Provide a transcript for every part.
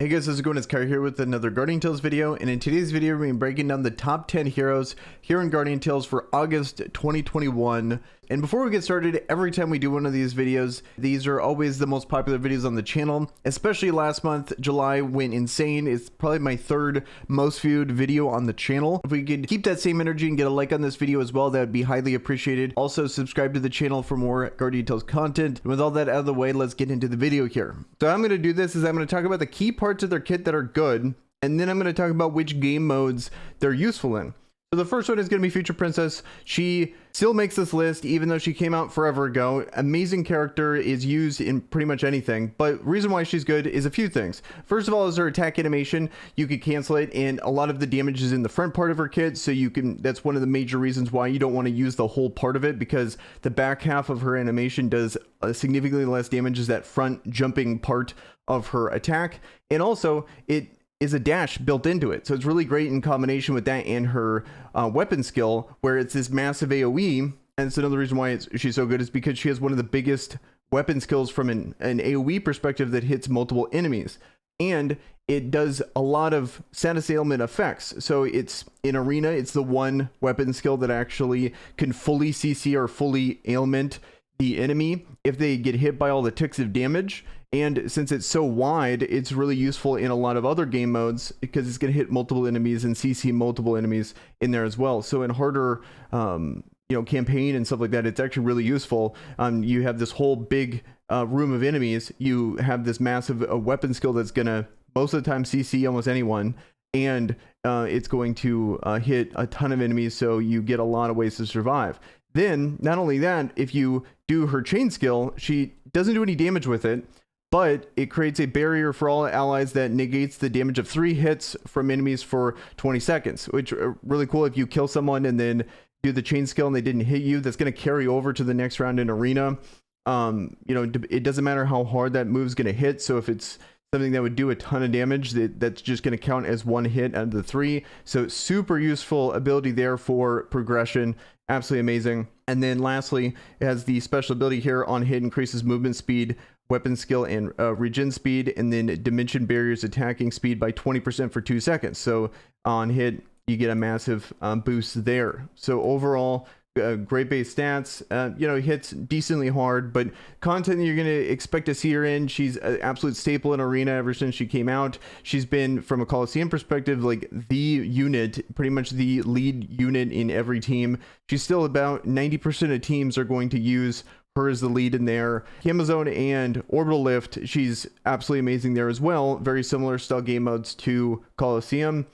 Hey guys, how's it going? It's Kai here with another Guardian Tales video, and in today's video we're going to be breaking down the top 10 heroes here in Guardian Tales for August 2021. And before we get started, every time we do one of these videos, these are always the most popular videos on the channel. Especially last month, July went insane. It's probably my third most viewed video on the channel. If we could keep that same energy and get a like on this video as well, that would be highly appreciated. Also, subscribe to the channel for more Guardian Tales content. And with all that out of the way, let's get into the video here. So how I'm going to do this is I'm going to talk about the key parts of their kit that are good, and then I'm going to talk about which game modes they're useful in. So the first one is going to be Future Princess. She still makes this list even though she came out forever ago. Amazing character, is used in pretty much anything, but reason why she's good is a few things. First of all is her attack animation. You could cancel it, and a lot of the damage is in the front part of her kit, so you can, that's one of the major reasons why you don't want to use the whole part of it, because the back half of her animation does significantly less damage as that front jumping part of her attack. And also it is a dash built into it, so it's really great in combination with that and her weapon skill, where it's this massive AoE. And it's another reason why she's so good, is because she has one of the biggest weapon skills from an AoE perspective that hits multiple enemies, and it does a lot of status ailment effects. So it's in arena, it's the one weapon skill that actually can fully CC or fully ailment the enemy if they get hit by all the ticks of damage. And since it's so wide, it's really useful in a lot of other game modes, because it's going to hit multiple enemies and CC multiple enemies in there as well. So in harder campaign and stuff like that, it's actually really useful. You have this whole big room of enemies. You have this massive weapon skill that's going to most of the time CC almost anyone, and it's going to hit a ton of enemies, so you get a lot of ways to survive. Then, not only that, if you do her chain skill, she doesn't do any damage with it, but it creates a barrier for all allies that negates the damage of 3 hits from enemies for 20 seconds, which are really cool. If you kill someone and then do the chain skill and they didn't hit you, that's going to carry over to the next round in arena. It doesn't matter how hard that move's going to hit. So if it's something that would do a ton of damage, that's just going to count as 1 hit out of the 3. So super useful ability there for progression. Absolutely amazing. And then lastly, it has the special ability here: on hit increases movement speed, weapon skill, and regen speed, and then dimension barriers attacking speed by 20% for 2 seconds. So on hit, you get a massive boost there. So overall, great base stats. Hits decently hard, but content that you're going to expect to see her in. She's an absolute staple in arena ever since she came out. She's been, from a Coliseum perspective, like the unit, pretty much the lead unit in every team. She's still about 90% of teams are going to use her as the lead in there. Amazon and Orbital Lift, she's absolutely amazing there as well. Very similar style game modes to Coliseum.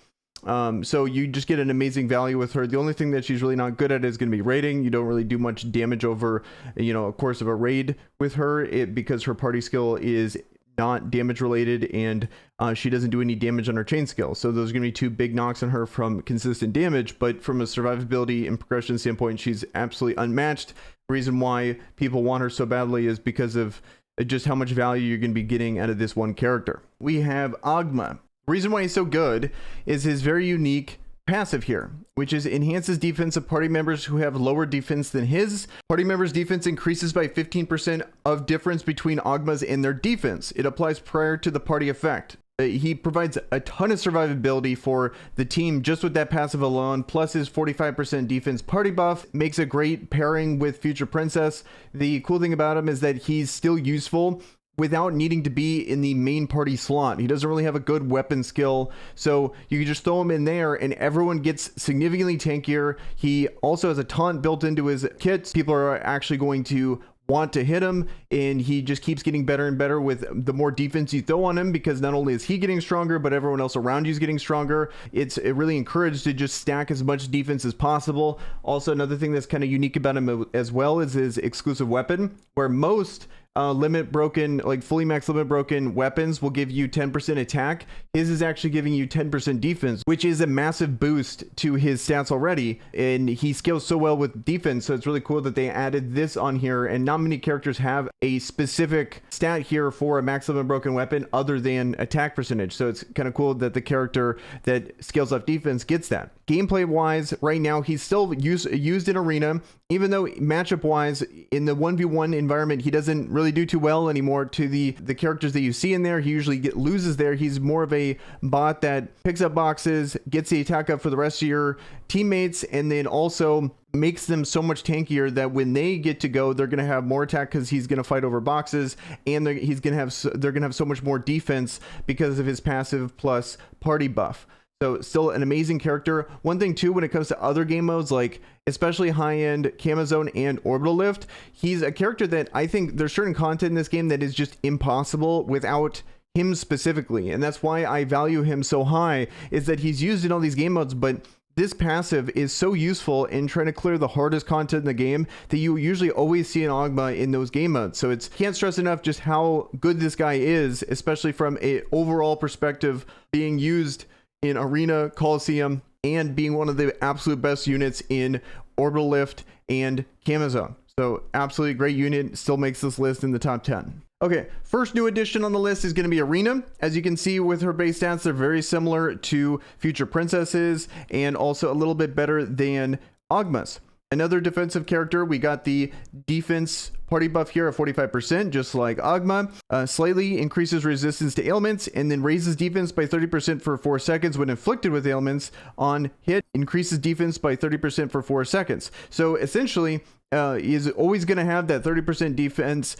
So you just get an amazing value with her. The only thing that she's really not good at is going to be raiding. You don't really do much damage over, a course of a raid with her, because her party skill is not damage related, and she doesn't do any damage on her chain skill. So those are going to be 2 big knocks on her from consistent damage, but from a survivability and progression standpoint, she's absolutely unmatched. The reason why people want her so badly is because of just how much value you're going to be getting out of this one character. We have Agma. The reason why he's so good is his very unique passive here, which is enhances defense of party members who have lower defense than his. Party members' defense increases by 15% of difference between Agma's and their defense. It applies prior to the party effect. He provides a ton of survivability for the team just with that passive alone, plus his 45% defense party buff makes a great pairing with Future Princess. The cool thing about him is that he's still useful without needing to be in the main party slot. He doesn't really have a good weapon skill, so you can just throw him in there and everyone gets significantly tankier. He also has a taunt built into his kits. People are actually going to want to hit him, and he just keeps getting better and better with the more defense you throw on him, because not only is he getting stronger, but everyone else around you is getting stronger. It really encouraged to just stack as much defense as possible. Also, another thing that's kind of unique about him as well is his exclusive weapon, where most limit broken, like fully max limit broken weapons will give you 10% attack. His is actually giving you 10% defense, which is a massive boost to his stats already, and he scales so well with defense. So it's really cool that they added this on here, and not many characters have a specific stat here for a max limit broken weapon other than attack percentage. So it's kind of cool that the character that scales up defense gets that. Gameplay wise, right now he's still used in arena, even though matchup wise in the 1v1 environment he doesn't really really do too well anymore to the characters that you see in there. He usually loses there. He's more of a bot that picks up boxes, gets the attack up for the rest of your teammates, and then also makes them so much tankier that when they get to go, they're going to have more attack because he's going to fight over boxes, and they're going to have so much more defense because of his passive plus party buff. So still an amazing character. One thing too, when it comes to other game modes, like especially high-end Camo Zone and Orbital Lift, he's a character that I think there's certain content in this game that is just impossible without him specifically. And that's why I value him so high, is that he's used in all these game modes, but this passive is so useful in trying to clear the hardest content in the game that you usually always see an Agma in those game modes. So can't stress enough just how good this guy is, especially from a overall perspective, being used in Arena, Coliseum, and being one of the absolute best units in Orbital Lift and Camo Zone. So absolutely great unit, still makes this list in the top 10. Okay, first new addition on the list is going to be Arena. As you can see with her base stats, they're very similar to Future Princesses and also a little bit better than Agma's. Another defensive character, we got the defense party buff here of 45%, just like Agma. Slightly increases resistance to ailments and then raises defense by 30% for 4 seconds when inflicted with ailments. On hit, increases defense by 30% for 4 seconds. So essentially, is always going to have that 30% defense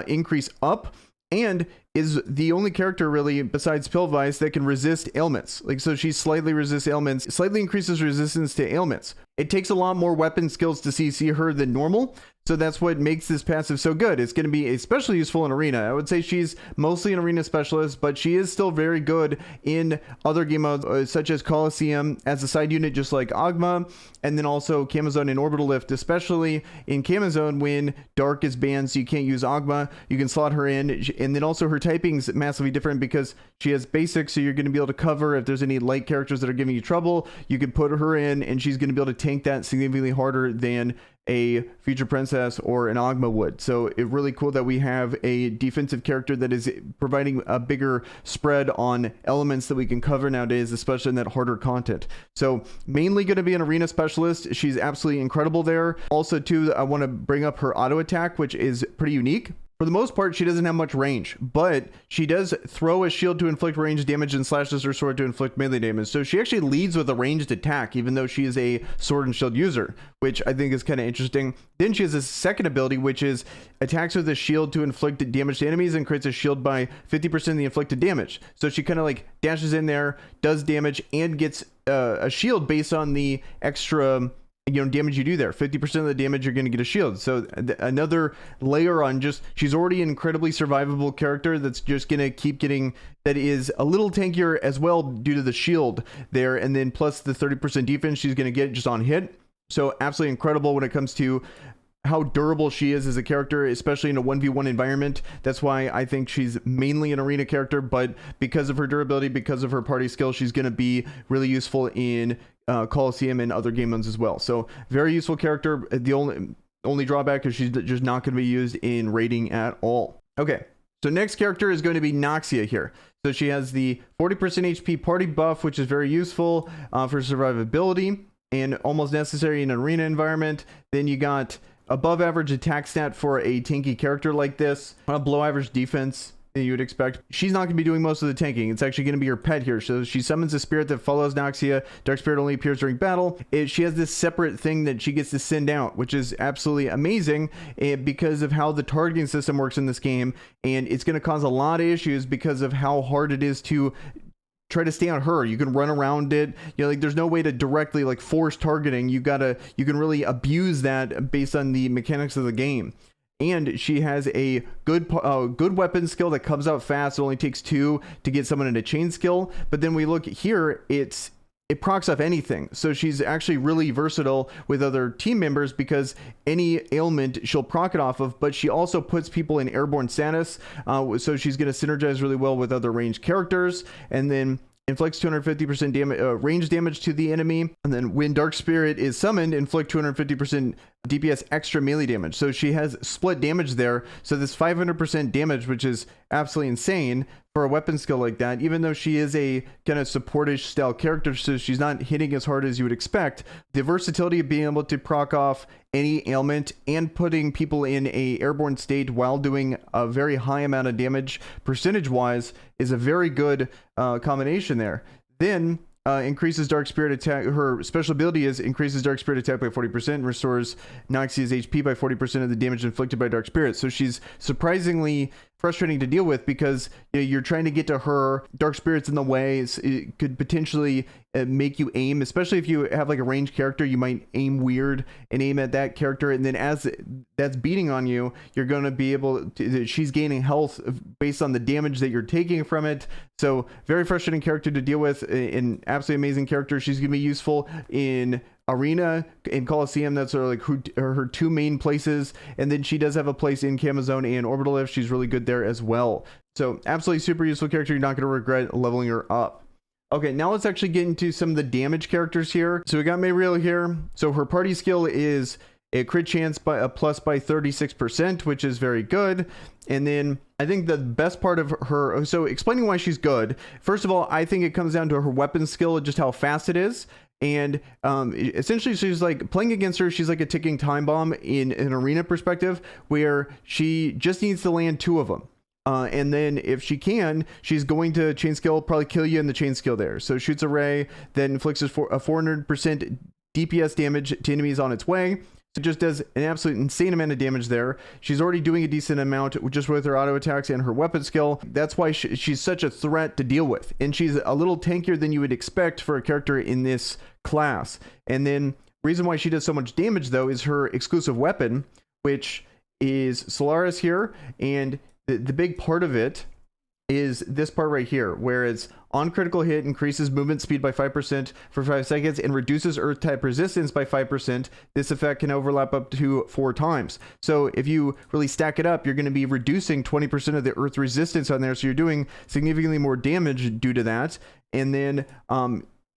increase up, and is the only character really besides Pillvice that can resist ailments. Like, so she slightly resists ailments, slightly increases resistance to ailments. It takes a lot more weapon skills to CC her than normal. So that's what makes this passive so good. It's going to be especially useful in Arena. I would say she's mostly an Arena specialist, but she is still very good in other game modes, such as Coliseum as a side unit, just like Agma, and then also Camo Zone and Orbital Lift, especially in Camo Zone when Dark is banned, so you can't use Agma. You can slot her in, and then also her typing's massively different because she has basics, so you're going to be able to cover if there's any light characters that are giving you trouble. You can put her in, and she's going to be able to tank that significantly harder than a Future Princess or an Agma would. So it's really cool that we have a defensive character that is providing a bigger spread on elements that we can cover nowadays, especially in that harder content. So mainly going to be an Arena specialist. She's absolutely incredible there. Also too, I want to bring up her auto attack, which is pretty unique. For the most part, she doesn't have much range, but she does throw a shield to inflict ranged damage and slashes her sword to inflict melee damage. So she actually leads with a ranged attack, even though she is a sword and shield user, which I think is kind of interesting. Then she has a second ability, which is attacks with a shield to inflict damage to enemies and creates a shield by 50% of the inflicted damage. So she kind of like dashes in there, does damage, and gets a shield based on the extra damage you do there. 50% of the damage, you're going to get a shield. So another layer on just, she's already an incredibly survivable character that's just going to keep getting, that is a little tankier as well due to the shield there. And then plus the 30% defense she's going to get just on hit. So absolutely incredible when it comes to how durable she is as a character, especially in a 1v1 environment. That's why I think she's mainly an Arena character, but because of her durability, because of her party skills, she's going to be really useful in Coliseum and other game modes as well. So very useful character. The only drawback is she's just not going to be used in raiding at all. Okay, so next character is going to be Noxia here. So she has the 40% HP party buff, which is very useful for survivability and almost necessary in an Arena environment. Then you got above average attack stat for a tanky character like this, below average defense you would expect. She's not going to be doing most of the tanking. It's actually going to be her pet here. So she summons a spirit that follows Noxia. Dark Spirit only appears during battle. She has this separate thing that she gets to send out, which is absolutely amazing because of how the targeting system works in this game. And it's going to cause a lot of issues because of how hard it is to try to stay on her. You can run around it, like there's no way to directly like force targeting. You can really abuse that based on the mechanics of the game. And she has a good weapon skill that comes out fast. It only takes 2 to get someone in a chain skill. But then we look here, it procs off anything. So she's actually really versatile with other team members because any ailment she'll proc it off of, but she also puts people in airborne status. So she's going to synergize really well with other ranged characters. And then inflicts 250% damage, range damage to the enemy. And then when Dark Spirit is summoned, inflict 250% DPS extra melee damage. So she has split damage there. So this 500% damage, which is absolutely insane for a weapon skill like that, even though she is a kind of supportish style character, so she's not hitting as hard as you would expect. The versatility of being able to proc off any ailment and putting people in a airborne state while doing a very high amount of damage percentage wise is a very good combination there. Then increases Dark Spirit attack. Her special ability is increases Dark Spirit attack by 40%, restores Noxia's HP by 40% of the damage inflicted by Dark Spirit. So she's surprisingly frustrating to deal with because you're trying to get to her. Dark Spirit's in the way. It could potentially make you aim, especially if you have like a ranged character. You might aim weird and aim at that character, and then as that's beating on you, you're going to be able to, she's gaining health based on the damage that you're taking from it. So very frustrating character to deal with. An absolutely amazing character. She's going to be useful in Arena and Coliseum. That's her two main places, and then she does have a place in Camo Zone and Orbital Lift. She's really good there as well. So absolutely super useful character. You're not going to regret leveling her up. Okay, now let's actually get into some of the damage characters here. So we got Mayriel here. So her party skill is a crit chance by a plus by 36%, which is very good. And then I think the best part of her, so explaining why she's good, first of all, I think it comes down to her weapon skill and just how fast it is. And essentially she's like playing against her, she's like a ticking time bomb in an arena perspective, where she just needs to land 2 of them. And then if she can, she's going to chain skill, probably kill you in the chain skill there. So shoots a ray, then inflicts a 400% DPS damage to enemies on its way. So it just does an absolute insane amount of damage there. She's already doing a decent amount just with her auto attacks and her weapon skill. That's why she's such a threat to deal with. And she's a little tankier than you would expect for a character in this class. And then reason why she does so much damage though is her exclusive weapon, which is Solaris here. And the big part of it is this part right here, where it's on critical hit, increases movement speed by 5% for 5 seconds and reduces earth type resistance by 5%. This effect can overlap up to 4 times. So if you really stack it up, you're going to be reducing 20% of the earth resistance on there. So you're doing significantly more damage due to that. And then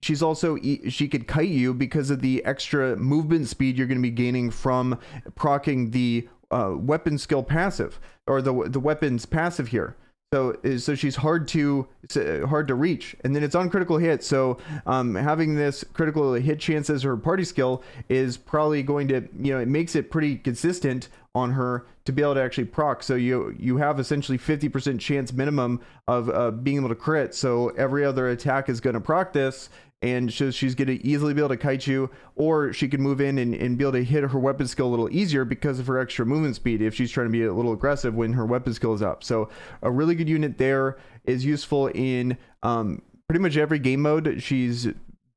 she's also, she could kite you because of the extra movement speed you're going to be gaining from proccing the weapon skill passive, or the weapon's passive here. So she's hard to reach, and then it's on critical hit. So having this critical hit chance as her party skill is probably going to, it makes it pretty consistent on her to be able to actually proc. So you have essentially 50% chance minimum of being able to crit. So every other attack is going to proc this, and so she's going to easily be able to kite you, or she can move in and be able to hit her weapon skill a little easier because of her extra movement speed if she's trying to be a little aggressive when her weapon skill is up. So a really good unit there, is useful in pretty much every game mode. She's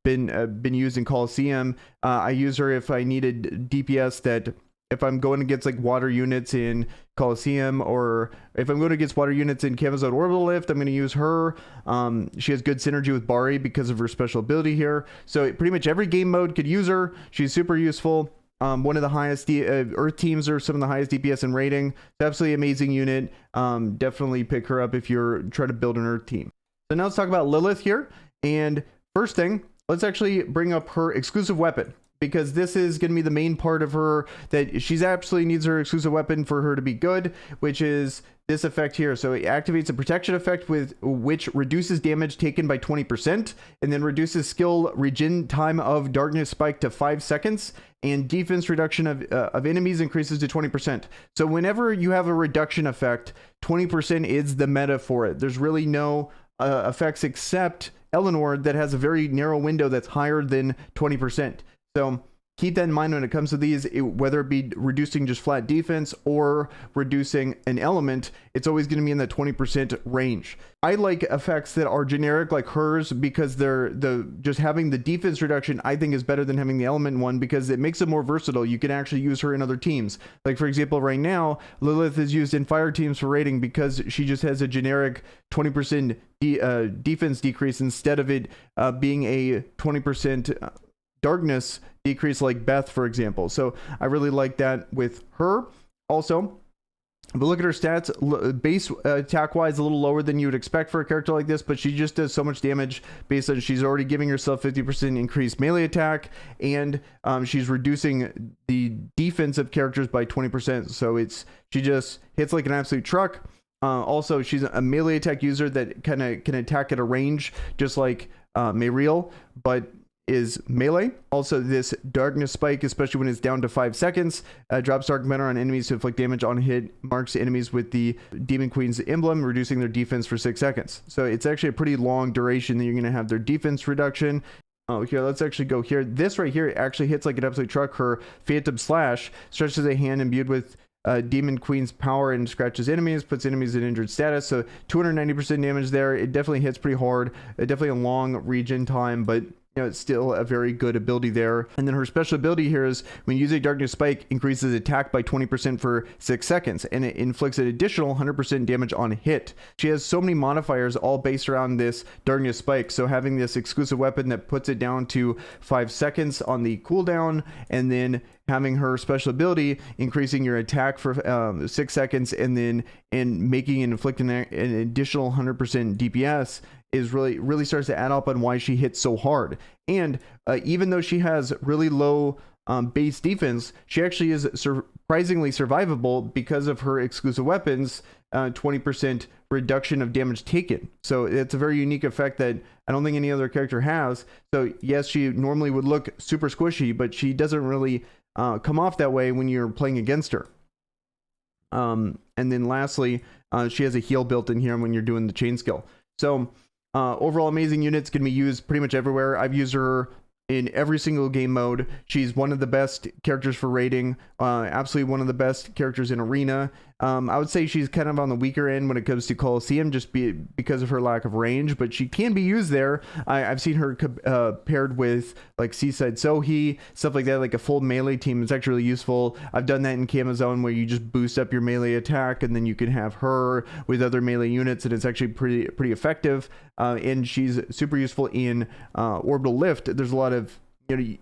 been used in Coliseum. I use her if I needed DPS, that if I'm going against like water units in Coliseum, or if I'm going against water units in Camo Zone Orbital Lift, I'm going to use her. She has good synergy with Bari because of her special ability here. So pretty much every game mode could use her. She's super useful. One of the highest Earth teams are some of the highest DPS in rating. It's absolutely amazing unit. Definitely pick her up if you're trying to build an Earth team. So now let's talk about Lilith here. And first thing, let's actually bring up her exclusive weapon, because this is going to be the main part of her, that she's absolutely needs her exclusive weapon for her to be good, which is this effect here. So it activates a protection effect with which reduces damage taken by 20%, and then reduces skill regen time of darkness spike to 5 seconds, and defense reduction of enemies increases to 20%. So whenever you have a reduction effect, 20% is the meta for it. There's really no effects except Eleanor that has a very narrow window that's higher than 20%. So keep that in mind when it comes to these, whether it be reducing just flat defense or reducing an element, it's always going to be in the 20% range. I like effects that are generic like hers, because they're just having the defense reduction, I think, is better than having the element one, because it makes it more versatile. You can actually use her in other teams. Like for example, right now, Lilith is used in fire teams for raiding because she just has a generic 20% defense decrease instead of it being a 20% darkness decrease like Beth, for example. So I really like that with her. Also, but look at her stats. Base attack wise, a little lower than you would expect for a character like this, but she just does so much damage based on she's already giving herself 50% increased melee attack, and she's reducing the defense of characters by 20%. So she just hits like an absolute truck. Also, she's a melee attack user that kind of can attack at a range, just like Mayriel, but is melee. Also, this darkness spike, especially when it's down to 5 seconds, drops dark matter on enemies to inflict damage on hit, marks enemies with the Demon Queen's emblem, reducing their defense for 6 seconds. So it's actually a pretty long duration that you're going to have their defense reduction. Oh, here, let's actually go here. This right here actually hits like an absolute truck. Her Phantom Slash stretches a hand imbued with Demon Queen's power and scratches enemies, puts enemies in injured status. So 290% damage there. It definitely hits pretty hard. Definitely a long regen time, but you know, it's still a very good ability there. And then her special ability here is when you use a Darkness Spike, increases attack by 20% for 6 seconds, and it inflicts an additional 100% damage on hit. She has so many modifiers all based around this Darkness Spike. So having this exclusive weapon that puts it down to 5 seconds on the cooldown, and then having her special ability increasing your attack for 6 seconds, and then making and inflicting an additional 100% DPS is really starts to add up on why she hits so hard. And even though she has really low base defense, she actually is surprisingly survivable because of her exclusive weapons, 20% reduction of damage taken. So it's a very unique effect that I don't think any other character has. So yes, she normally would look super squishy, but she doesn't really come off that way when you're playing against her. And then lastly, she has a heal built in here when you're doing the chain skill. So overall amazing units, can be used pretty much everywhere. I've used her in every single game mode. She's one of the best characters for raiding, absolutely one of the best characters in arena. I would say she's kind of on the weaker end when it comes to Coliseum, just because of her lack of range, but she can be used there. I've seen her paired with like Seaside Sohi, stuff like that, like a full melee team. It's actually really useful. I've done that in Camo Zone where you just boost up your melee attack, and then you can have her with other melee units, and it's actually pretty effective. And she's super useful in Orbital Lift. There's a lot of, you know,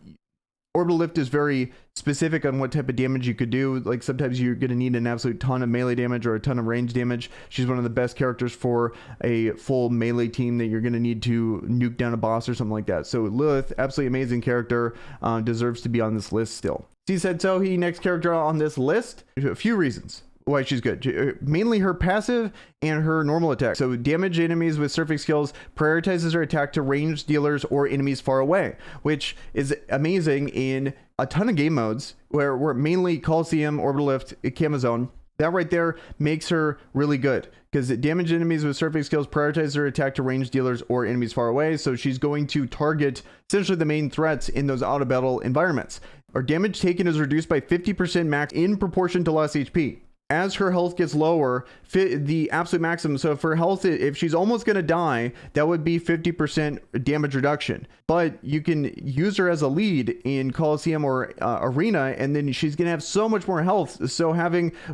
Orbital Lift is very specific on what type of damage you could do. Like sometimes you're going to need an absolute ton of melee damage or a ton of range damage. She's one of the best characters for a full melee team that you're going to need to nuke down a boss or something like that. So Lilith, absolutely amazing character, deserves to be on this list still. Seaside Sohi, next character on this list. A few reasons why she's good. Mainly her passive and her normal attack. So damage enemies with surfing skills, prioritizes her attack to ranged dealers or enemies far away, which is amazing in a ton of game modes where we're mainly Coliseum, Orbital Lift, Camo Zone. That right there makes her really good because damage enemies with surfing skills, prioritizes her attack to ranged dealers or enemies far away. So she's going to target essentially the main threats in those auto battle environments. Our damage taken is reduced by 50% max in proportion to less HP. As her health gets lower, the absolute maximum. So for health, if she's almost going to die, that would be 50% damage reduction. But you can use her as a lead in Coliseum or Arena, and then she's going to have so much more health. So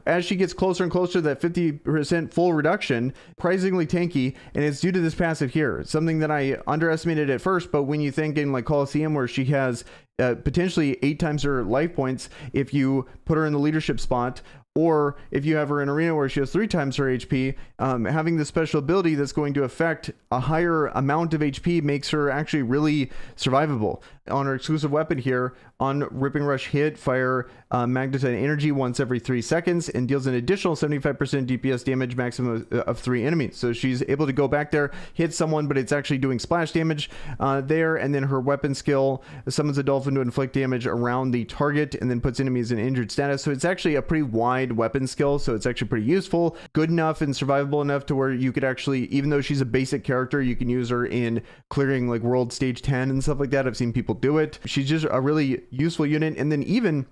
as she gets closer and closer to that 50% full reduction, surprisingly tanky, and it's due to this passive here. Something that I underestimated at first, but when you think in like Coliseum where she has potentially 8 times her life points if you put her in the leadership spot, or if you have her in Arena where she has 3 times her HP, having the special ability that's going to affect a higher amount of HP makes her actually really survivable. On her exclusive weapon here, on Ripping Rush hit, fire magnetite energy once every 3 seconds and deals an additional 75% DPS damage, maximum of 3 enemies. So she's able to go back there, hit someone, but it's actually doing splash damage there. And then her weapon skill summons a dolphin to inflict damage around the target and then puts enemies in injured status. So it's actually a pretty wide weapon skill. So it's actually pretty useful, good enough and survivable enough to where you could actually, even though she's a basic character, you can use her in clearing like World Stage 10 and stuff like that. I've seen people do it. She's just a really useful unit. And then even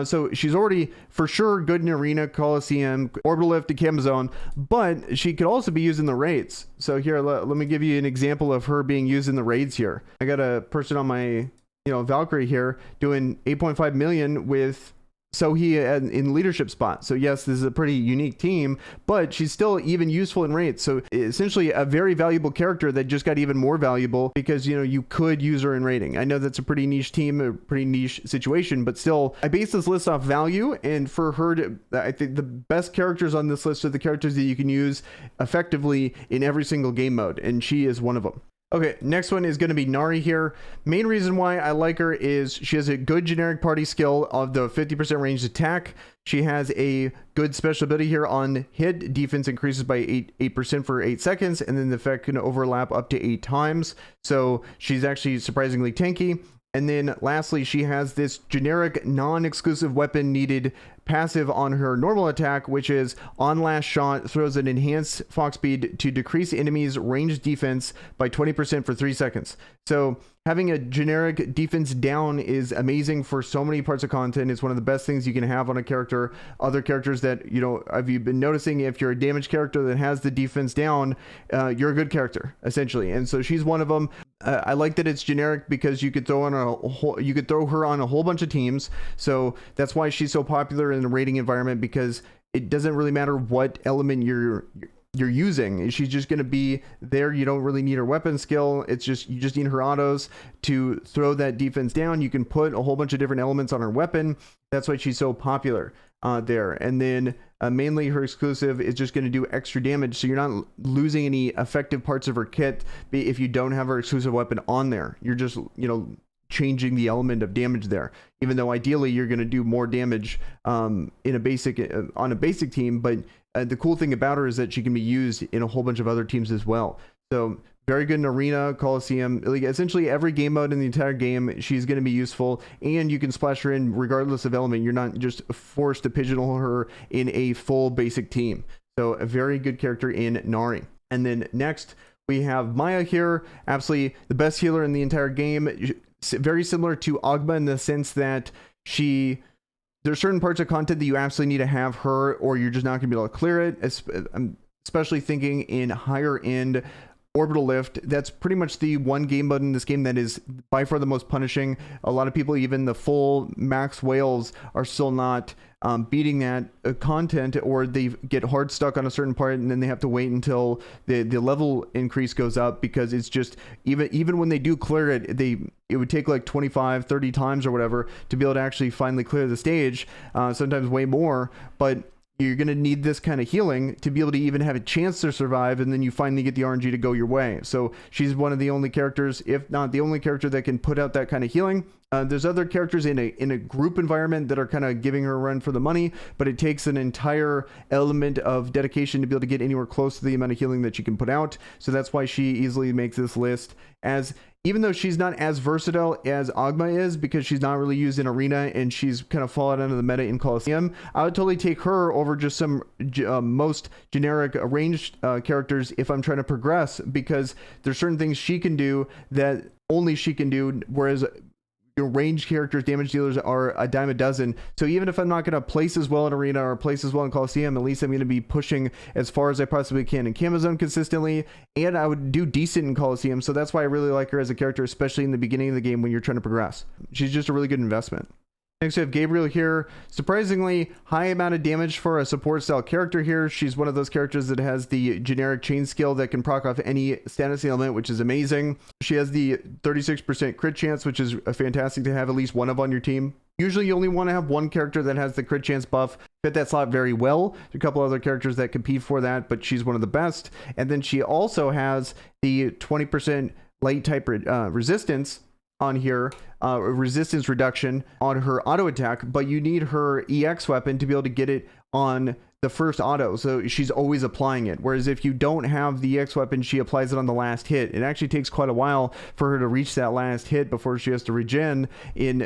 so she's already for sure good in Arena, Coliseum, Orbital Lift, and Camo Zone, but she could also be used in the raids. So here, let me give you an example of her being used in the raids here. I got a person on my, Valkyrie here doing 8.5 million with Sohi in leadership spot. So yes, this is a pretty unique team, but she's still even useful in raids. So essentially a very valuable character that just got even more valuable because, you could use her in raiding. I know that's a pretty niche team, a pretty niche situation, but still I base this list off value. And for her I think the best characters on this list are the characters that you can use effectively in every single game mode. And she is one of them. Okay, next one is going to be Nari here. Main reason why I like her is she has a good generic party skill of the 50% ranged attack. She has a good special ability here on hit. Defense increases by 8% for 8 seconds, and then the effect can overlap up to 8 times. So she's actually surprisingly tanky. And then lastly, she has this generic non-exclusive weapon needed passive on her normal attack, which is on last shot, throws an enhanced Fox speed to decrease enemies' ranged defense by 20% for 3 seconds. So having a generic defense down is amazing for so many parts of content. It's one of the best things you can have on a character. Other characters that, you know, have you been noticing, if you're a damage character that has the defense down, you're a good character, essentially. And so she's one of them. I like that it's generic because you could throw her on a whole bunch of teams. So that's why she's so popular in the raiding environment, because it doesn't really matter what element you're using. She's just going to be there. You don't really need her weapon skill. It's just, you just need her autos to throw that defense down. You can put a whole bunch of different elements on her weapon. That's why she's so popular there. And then mainly her exclusive is just going to do extra damage, so you're not losing any effective parts of her kit if you don't have her exclusive weapon on there. You're just, you know, changing the element of damage there, even though ideally you're going to do more damage in a basic on a basic team. But the cool thing about her is that she can be used in a whole bunch of other teams as well. So very good in Arena, Coliseum, like essentially every game mode in the entire game. She's going to be useful, and you can splash her in regardless of element. You're not just forced to pigeonhole her in a full basic team. So a very good character in Nari. And then next we have Maya here, absolutely the best healer in the entire game. Very similar to Agma in the sense that there's certain parts of content that you absolutely need to have her, or you're just not going to be able to clear it. I'm especially thinking in higher end orbital lift. That's pretty much the one game mode in this game that is by far the most punishing. A lot of people, even the full max whales, are still not beating that content, or they get hard stuck on a certain part, and then they have to wait until the level increase goes up, because it's just, even when they do clear it, it would take like 25-30 times or whatever to be able to actually finally clear the stage, sometimes way more. But you're going to need this kind of healing to be able to even have a chance to survive, and then you finally get the RNG to go your way. So she's one of the only characters, if not the only character, that can put out that kind of healing. There's other characters in a group environment that are kind of giving her a run for the money, but it takes an entire element of dedication to be able to get anywhere close to the amount of healing that she can put out. So that's why she easily makes this list, as even though she's not as versatile as Agma is, because she's not really used in Arena and she's kind of fallen under the meta in Coliseum, I would totally take her over just some most generic ranged characters if I'm trying to progress, because there's certain things she can do that only she can do, whereas ranged characters, damage dealers, are a dime a dozen. So even if I'm not going to place as well in Arena or place as well in Coliseum, at least I'm going to be pushing as far as I possibly can in Camo Zone consistently, and I would do decent in Coliseum. So that's why I really like her as a character, especially in the beginning of the game when you're trying to progress. She's just a really good investment. Next we have Gabriel here. Surprisingly high amount of damage for a support style character here. She's one of those characters that has the generic chain skill that can proc off any status element, which is amazing. She has the 36% crit chance, which is fantastic to have at least one of on your team. Usually you only want to have one character that has the crit chance buff. Fit that slot very well. There's a couple other characters that compete for that, but she's one of the best. And then she also has the 20% light type resistance on here, resistance reduction on her auto attack, but you need her EX weapon to be able to get it on the first auto, so she's always applying it. Whereas if you don't have the EX weapon, she applies it on the last hit. It actually takes quite a while for her to reach that last hit before she has to regen in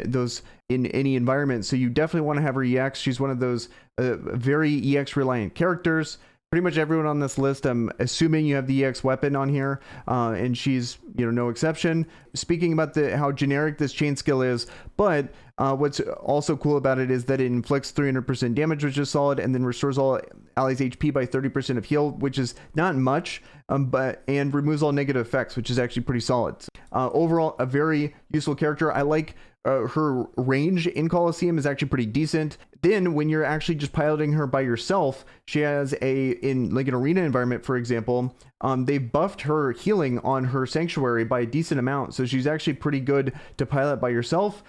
any environment. So you definitely want to have her EX. She's one of those very EX reliant characters. Pretty much everyone on this list, I'm assuming you have the EX weapon on here, and she's, no exception. Speaking about how generic this chain skill is, but what's also cool about it is that it inflicts 300% damage, which is solid, and then restores all allies HP by 30% of heal, which is not much, and removes all negative effects, which is actually pretty solid. Overall, a very useful character. I like her range in Coliseum is actually pretty decent. Then when you're actually just piloting her by yourself, she has in like an arena environment, for example, they've buffed her healing on her sanctuary by a decent amount. So she's actually pretty good to pilot by yourself.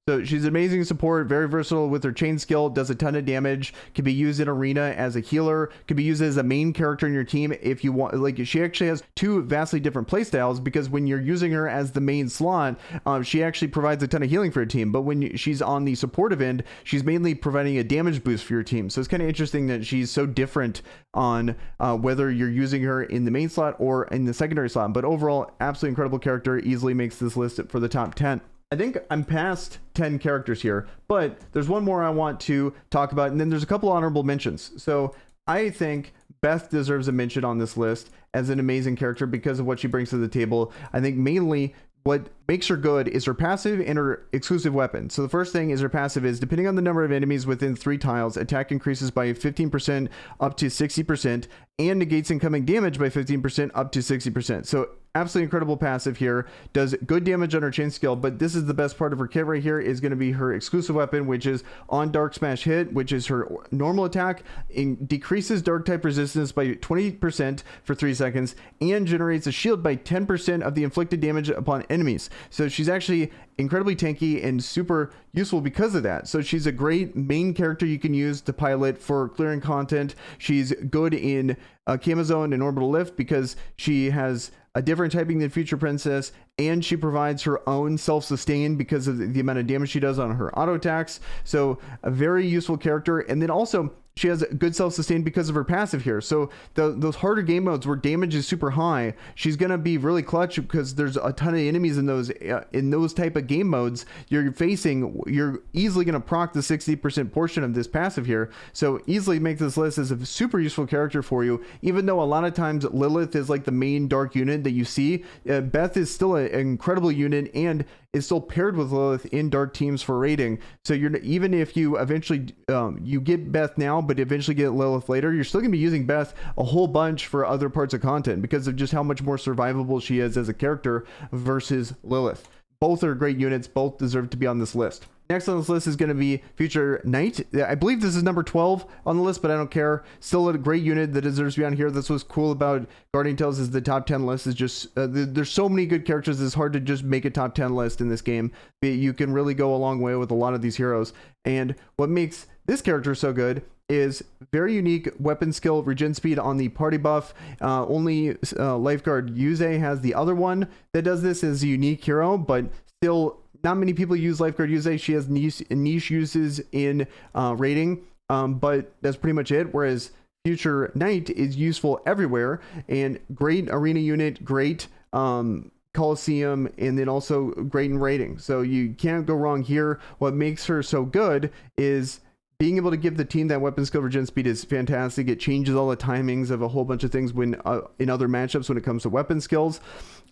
So she's amazing support, very versatile with her chain skill, does a ton of damage, can be used in arena as a healer, can be used as a main character in your team if you want. Like, she actually has two vastly different playstyles, because when you're using her as the main slot, she actually provides a ton of healing for your team. But when she's on the supportive end, she's mainly providing a damage boost for your team. So it's kind of interesting that she's so different on whether you're using her in the main slot or in the secondary slot. But overall, absolutely incredible character, easily makes this list for the top 10. I think I'm past 10 characters here, but there's one more I want to talk about, and then there's a couple honorable mentions. So I think Beth deserves a mention on this list as an amazing character because of what she brings to the table. I think mainly what makes her good is her passive and her exclusive weapon. So the first thing is her passive is, depending on the number of enemies within 3 tiles, attack increases by 15% up to 60% and negates incoming damage by 15% up to 60%. So absolutely incredible passive here, does good damage on her chain skill. But this is the best part of her kit right here, is going to be her exclusive weapon, which is on dark smash hit, which is her normal attack, and decreases dark type resistance by 20% for 3 seconds and generates a shield by 10% of the inflicted damage upon enemies. So she's actually incredibly tanky and super useful because of that. So she's a great main character you can use to pilot for clearing content. She's good in Camo Zone and Orbital Lift because she has a different typing than Future Princess, and she provides her own self-sustain because of the amount of damage she does on her auto attacks. So a very useful character. And then also she has good self-sustain because of her passive here. So those harder game modes where damage is super high, she's going to be really clutch because there's a ton of enemies in those type of game modes you're facing. You're easily going to proc the 60% portion of this passive here. So easily make this list as a super useful character for you. Even though a lot of times Lilith is like the main dark unit that you see, Beth is still an incredible unit and is still paired with Lilith in dark teams for raiding. So you're, even if you eventually you get Beth now but eventually get Lilith later, you're still gonna be using Beth a whole bunch for other parts of content because of just how much more survivable she is as a character versus Lilith. Both are great units, both deserve to be on this list. Next on this list is going to be Future Knight. I believe this is number 12 on the list, but I don't care. Still a great unit that deserves to be on here. That's what's cool about Guardian Tales, is the top 10 list is just, there's so many good characters. It's hard to just make a top 10 list in this game. But you can really go a long way with a lot of these heroes. And what makes this character so good is very unique weapon skill regen speed on the party buff. Only Lifeguard Yuze has the other one that does this as a unique hero, but still not many people use Lifeguard Yuze. She has niche uses in raiding, but that's pretty much it. Whereas Future Knight is useful everywhere and great arena unit, great Coliseum, and then also great in raiding. So you can't go wrong here. What makes her so good is being able to give the team that weapon skill regen speed is fantastic. It changes all the timings of a whole bunch of things when in other matchups when it comes to weapon skills.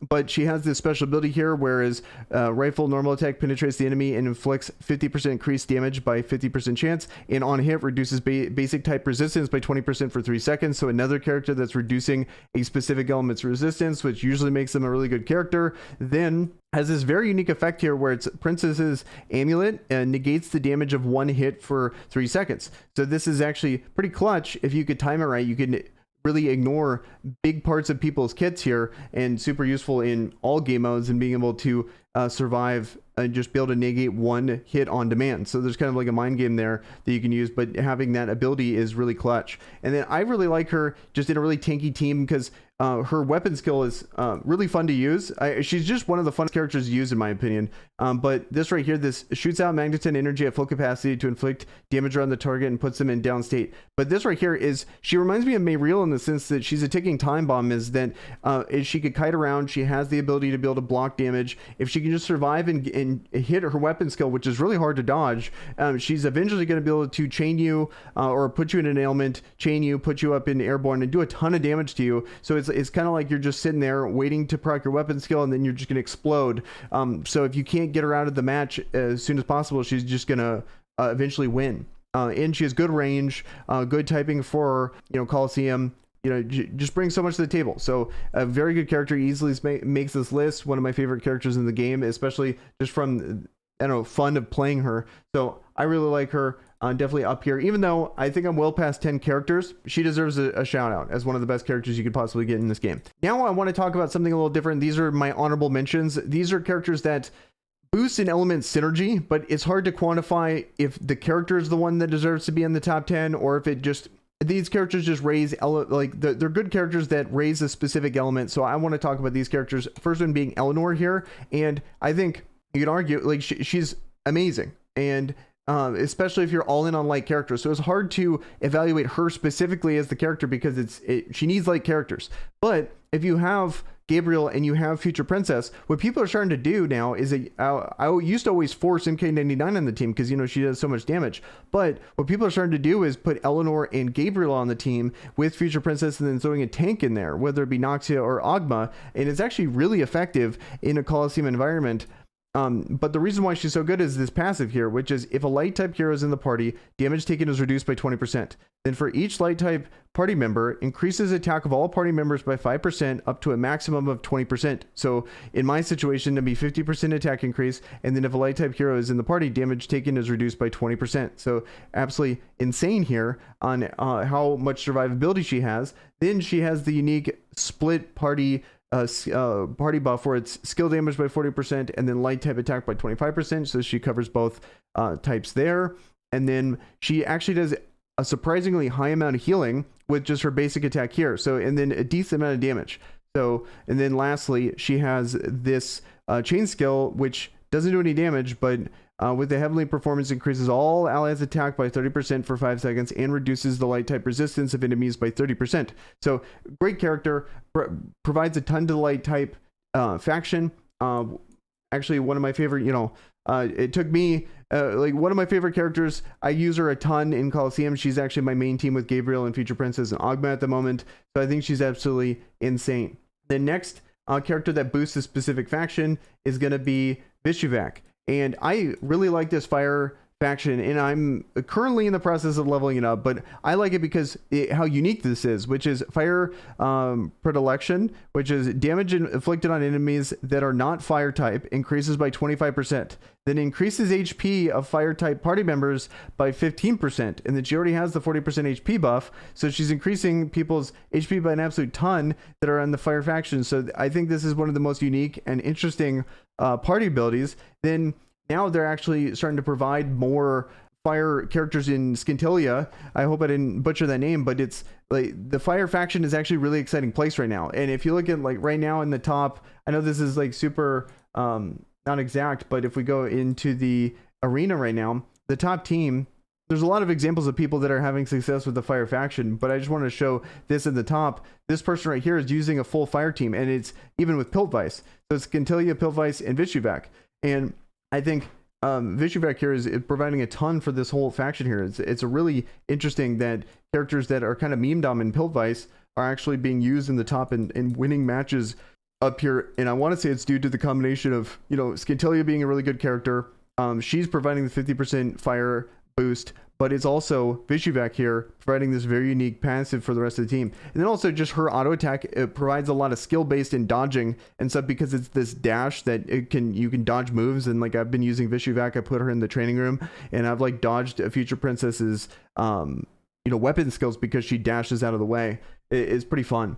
But she has this special ability here, whereas rifle normal attack penetrates the enemy and inflicts 50% increased damage by 50% chance, and on hit reduces basic type resistance by 20% for 3 seconds. So another character that's reducing a specific element's resistance, which usually makes them a really good character. Then has this very unique effect here where it's Princess's Amulet and negates the damage of 1 hit for 3 seconds. So this is actually pretty clutch. If you could time it right, you can really ignore big parts of people's kits here, and super useful in all game modes and being able to survive and just be able to negate 1 hit on demand. So there's kind of like a mind game there that you can use, but having that ability is really clutch. And then I really like her just in a really tanky team because her weapon skill is really fun to use. She's just one of the funnest characters to use in my opinion. But this right here, this shoots out magneton energy at full capacity to inflict damage around the target and puts them in down state. But this right here is, she reminds me of Mayriel in the sense that she's a ticking time bomb, is that she could kite around. She has the ability to be able to block damage. If she can just survive and hit her weapon skill, which is really hard to dodge, she's eventually going to be able to chain you or put you in an ailment, chain you, put you up in airborne, and do a ton of damage to you. So it's kind of like you're just sitting there waiting to proc your weapon skill, and then you're just going to explode. So if you can't get her out of the match as soon as possible, she's just going to eventually win. And she has good range, good typing for, Coliseum. Just brings so much to the table. So a very good character, easily makes this list. One of my favorite characters in the game, especially just from, fun of playing her. So I really like her. Definitely up here, even though I think I'm well past 10 characters. She deserves a shout out as one of the best characters you could possibly get in this game. Now I want to talk about something a little different. These are my honorable mentions. These are characters that boosts an element synergy, but it's hard to quantify if the character is the one that deserves to be in the top 10, or if it just, these characters just raise, like they're good characters that raise a specific element. So I want to talk about these characters. First one being Eleanor here, and I think you can argue like she's amazing, and especially if you're all in on light characters. So it's hard to evaluate her specifically as the character because she needs light characters. But if you have Gabriel and you have Future Princess, what people are starting to do now is I used to always force MK99 on the team because, you know, she does so much damage. But what people are starting to do is put Eleanor and Gabriel on the team with Future Princess and then throwing a tank in there, whether it be Noxia or Agma. And it's actually really effective in a Coliseum environment. But the reason why she's so good is this passive here, which is if a light type hero is in the party, damage taken is reduced by 20%. Then for each light type party member, increases attack of all party members by 5% up to a maximum of 20%. So in my situation, it'd be 50% attack increase. And then if a light type hero is in the party, damage taken is reduced by 20%. So absolutely insane here on how much survivability she has. Then she has the unique split party party buff where it's skill damage by 40% and then light type attack by 25%. So she covers both types there. And then she actually does a surprisingly high amount of healing with just her basic attack here. So, and then a decent amount of damage. So, and then lastly, she has this chain skill, which doesn't do any damage, but with the heavenly performance increases all allies attack by 30% for 5 seconds and reduces the light type resistance of enemies by 30%. So great character, provides a ton to the light type faction. Actually, one of my favorite, you know, it took me like one of my favorite characters. I use her a ton in Coliseum. She's actually my main team with Gabriel and Future Princess and Agma at the moment. So I think she's absolutely insane. The next character that boosts a specific faction is going to be Vishuvak. And I really like this fire faction, and I'm currently in the process of leveling it up, but I like it because how unique this is, which is fire predilection, which is damage inflicted on enemies that are not fire type increases by 25%, then increases HP of fire type party members by 15%, and then she already has the 40% HP buff, so she's increasing people's HP by an absolute ton that are on the fire faction. So I think this is one of the most unique and interesting party abilities. Then now they're actually starting to provide more fire characters in Scintilia. I hope I didn't butcher that name, but it's like the fire faction is actually a really exciting place right now. And if you look at like right now in the top, I know this is like super not exact, but if we go into the arena right now, the top team, there's a lot of examples of people that are having success with the fire faction, but I just want to show this at the top. This person right here is using a full fire team, and it's even with Piltvice. So it's Scintilia, Piltvice, and Vishuvak. And I think Vishuvak here is providing a ton for this whole faction here. It's a really interesting that characters that are kind of meme-dom in Piltvice are actually being used in the top and winning matches up here. And I want to say it's due to the combination of, you know, Scintilia being a really good character. She's providing the 50% fire boost, but it's also Vishuvak here providing this very unique passive for the rest of the team. And then also just her auto attack, it provides a lot of skill based in dodging and stuff because it's this dash that you can dodge moves. And like I've been using Vishuvak, I put her in the training room and I've like dodged a Future Princess's you know, weapon skills because she dashes out of the way. It's pretty fun.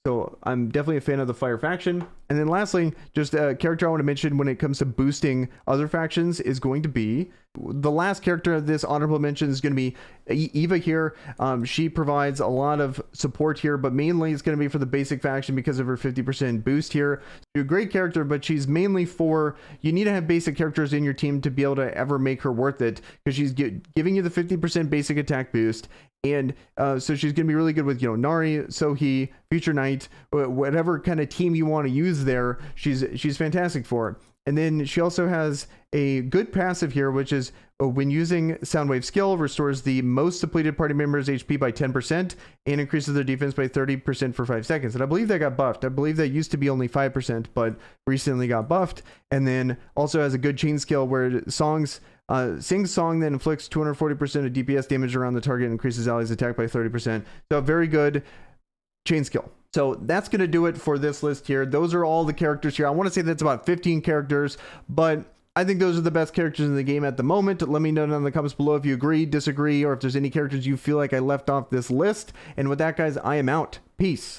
So I'm definitely a fan of the fire faction. And then lastly, just a character I want to mention when it comes to boosting other factions is going to be the last character of this honorable mention is going to be Eva here. She provides a lot of support here, but mainly it's going to be for the basic faction because of her 50% boost here. She's a great character, but she's mainly for, you need to have basic characters in your team to be able to ever make her worth it because she's giving you the 50% basic attack boost. And so she's going to be really good with, you know, Nari, Sohi, Future Knight, whatever kind of team you want to use there. She's fantastic for it. And then she also has a good passive here, which is when using Soundwave skill, restores the most depleted party members' HP by 10% and increases their defense by 30% for 5 seconds. And I believe that got buffed. I believe that used to be only 5%, but recently got buffed. And then also has a good chain skill where sings song that inflicts 240% of DPS damage around the target and increases allies' attack by 30%. So a very good chain skill. So that's going to do it for this list here. Those are all the characters here. I want to say that's about 15 characters, but I think those are the best characters in the game at the moment. Let me know down in the comments below if you agree, disagree, or if there's any characters you feel like I left off this list. And with that, guys, I am out. Peace.